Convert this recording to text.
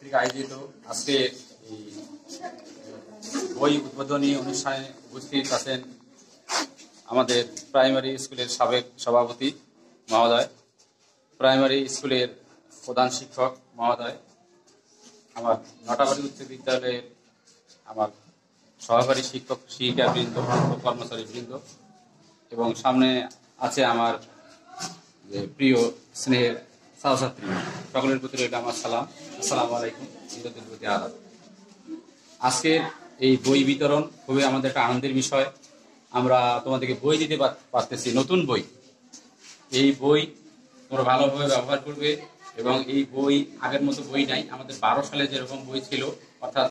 কর্তৃক আয়োজিত আজকে এই বই উদ্বোধনী অনুষ্ঠানে উপস্থিত আছেন আমাদের প্রাইমারি স্কুলের সাবেক সভাপতি মহোদয়, প্রাইমারি স্কুলের প্রধান শিক্ষক মহোদয়, আমার নটাবাড়ি উচ্চ বিদ্যালয়ের আমার সহকারী শিক্ষক শিক্ষিকাবৃন্দ ও কর্মচারীবৃন্দ, এবং সামনে আছে আমার প্রিয় স্নেহের ছাত্রছাত্রী, সকলের প্রতি রইল আমার সালাম। আসসালামু আলাইকুম, ঈদের প্রতি আদাব। আজকের এই বই বিতরণ খুবই আমাদের একটা আনন্দের বিষয়। আমরা তোমাদেরকে বই দিতে পারতেছি, নতুন বই। এই বই তোমরা ভালোভাবে ব্যবহার করবে এবং এই বই আগের মতো বই নাই। আমাদের 12 সালে যেরকম বই ছিল, অর্থাৎ